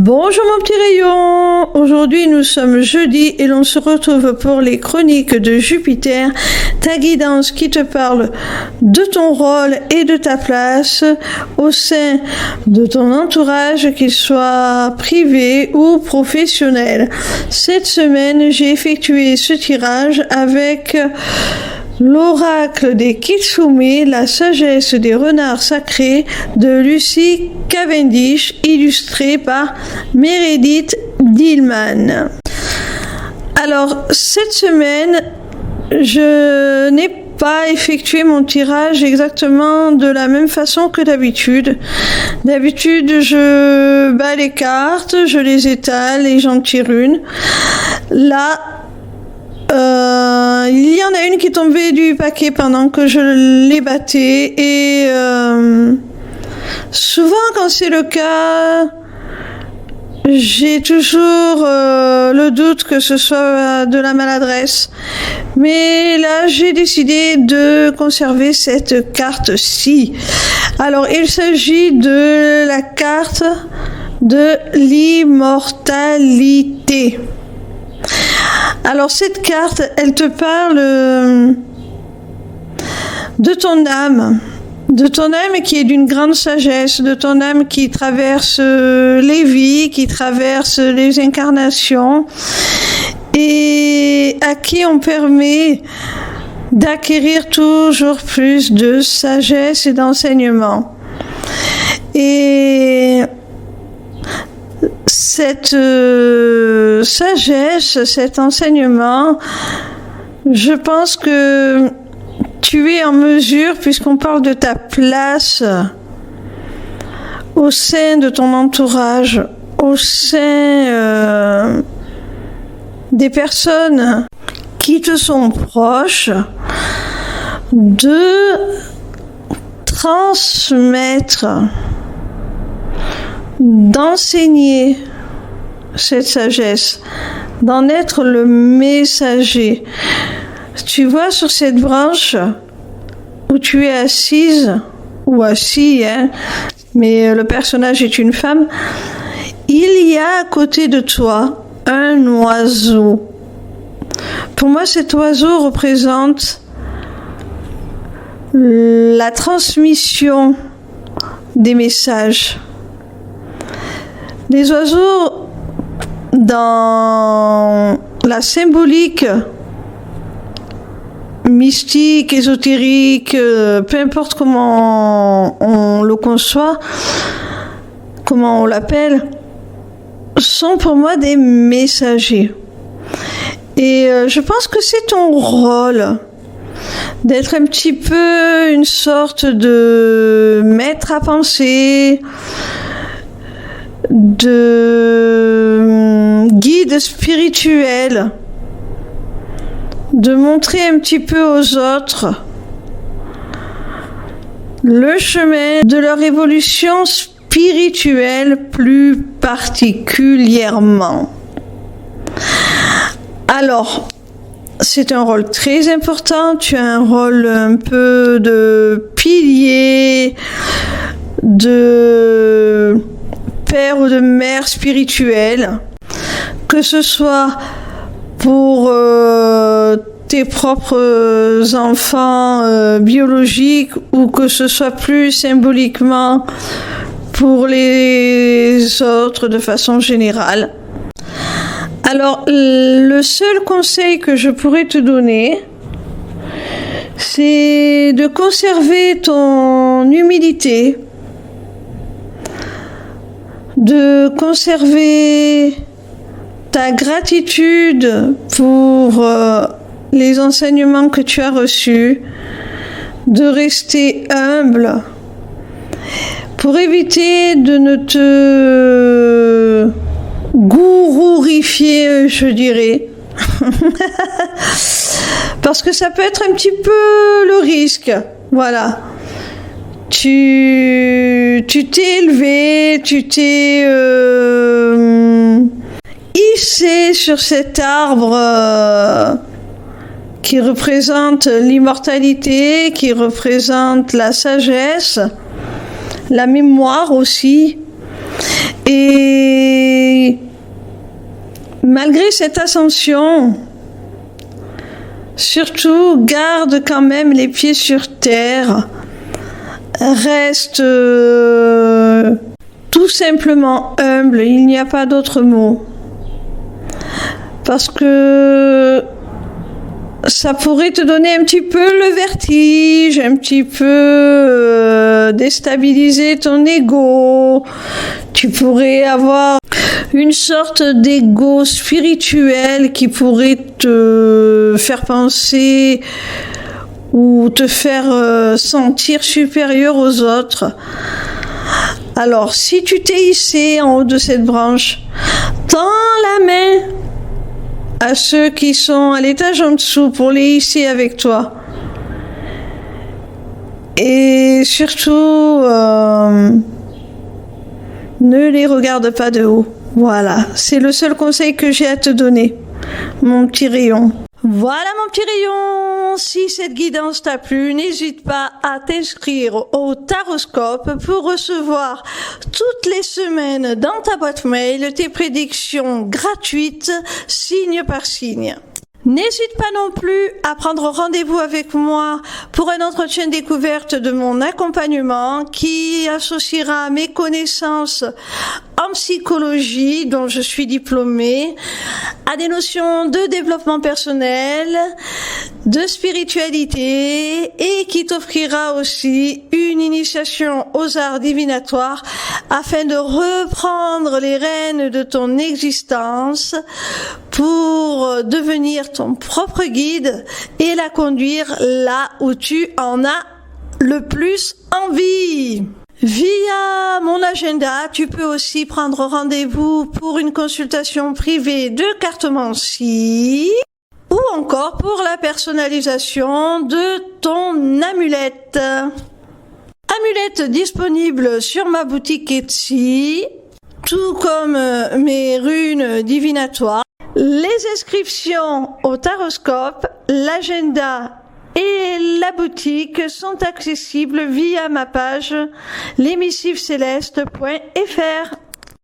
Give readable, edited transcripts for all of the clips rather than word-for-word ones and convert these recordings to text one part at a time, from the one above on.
Bonjour mon petit rayon, aujourd'hui nous sommes jeudi et l'on se retrouve pour les chroniques de Jupiter, ta guidance qui te parle de ton rôle et de ta place au sein de ton entourage, qu'il soit privé ou professionnel. Cette semaine j'ai effectué ce tirage avec l'oracle des Kitsune, la sagesse des renards sacrés de Lucy Cavendish, illustré par Meredith Dillman. Alors, cette semaine, je n'ai pas effectué mon tirage exactement de la même façon que d'habitude. D'habitude, je bats les cartes, je les étale et j'en tire une. Là, il y en a une qui est tombée du paquet pendant que je les battais et souvent quand c'est le cas, j'ai toujours le doute que ce soit de la maladresse. Mais là, j'ai décidé de conserver cette carte-ci. Alors, il s'agit de la carte de l'immortalité. Alors cette carte, elle te parle de ton âme qui est d'une grande sagesse, de ton âme qui traverse les vies, qui traverse les incarnations et à qui on permet d'acquérir toujours plus de sagesse et d'enseignement. Et cette sagesse, cet enseignement, je pense que tu es en mesure, puisqu'on parle de ta place au sein de ton entourage, au sein des personnes qui te sont proches, de transmettre, d'enseigner cette sagesse, d'en être le messager. Tu vois, sur cette branche où tu es assise ou assis, mais le personnage est une femme, il y a à côté de toi un oiseau. Pour moi, cet oiseau représente la transmission des messages. Les oiseaux, dans la symbolique mystique, ésotérique, peu importe comment on le conçoit, comment on l'appelle, sont pour moi des messagers. Et je pense que c'est ton rôle d'être un petit peu une sorte de maître à penser, de guide spirituel, de montrer un petit peu aux autres le chemin de leur évolution spirituelle plus particulièrement. Alors, c'est un rôle très important, tu as un rôle un peu de pilier, de père ou de mère spirituelle, que ce soit pour tes propres enfants biologiques ou que ce soit plus symboliquement pour les autres de façon générale. Alors, le seul conseil que je pourrais te donner, c'est de conserver ton humilité, de conserver ta gratitude pour les enseignements que tu as reçus, de rester humble pour éviter de ne te gourourifier, je dirais. Parce que ça peut être un petit peu le risque. Voilà. Tu t'es élevé, tu t'es hissé sur cet arbre qui représente l'immortalité, qui représente la sagesse, la mémoire aussi. Et malgré cette ascension, surtout garde quand même les pieds sur terre, reste tout simplement humble, il n'y a pas d'autre mot. Parce que ça pourrait te donner un petit peu le vertige, un petit peu déstabiliser ton ego. Tu pourrais avoir une sorte d'ego spirituel qui pourrait te faire penser ou te faire sentir supérieur aux autres. Alors, si tu t'es hissé en haut de cette branche, tends la main à ceux qui sont à l'étage en dessous pour les hisser avec toi. Et surtout, ne les regarde pas de haut. Voilà, c'est le seul conseil que j'ai à te donner, mon petit rayon. Voilà mon petit rayon, si cette guidance t'a plu, n'hésite pas à t'inscrire au Taroscope pour recevoir toutes les semaines dans ta boîte mail tes prédictions gratuites, signe par signe. N'hésite pas non plus à prendre rendez-vous avec moi pour un entretien découverte de mon accompagnement qui associera mes connaissances en psychologie, dont je suis diplômée, à des notions de développement personnel, de spiritualité et qui t'offrira aussi une initiation aux arts divinatoires afin de reprendre les rênes de ton existence pour devenir ton propre guide et la conduire là où tu en as le plus envie. Via mon agenda, tu peux aussi prendre rendez-vous pour une consultation privée de cartomancie ou encore pour la personnalisation de ton amulette. Amulette disponible sur ma boutique Etsy, tout comme mes runes divinatoires. Les inscriptions au Taroscope, l'agenda et la boutique sont accessibles via ma page lesmissivescélestes.fr.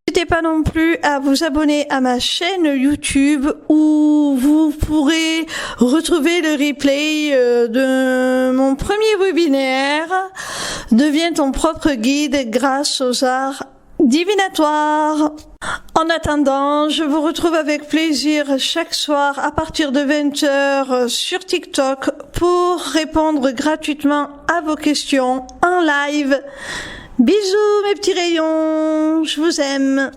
N'hésitez pas non plus à vous abonner à ma chaîne YouTube où vous pourrez retrouver le replay de mon premier webinaire « Deviens ton propre guide grâce aux arts divinatoires ». En attendant, je vous retrouve avec plaisir chaque soir à partir de 20h sur TikTok pour répondre gratuitement à vos questions en live. Bisous mes petits rayons, je vous aime.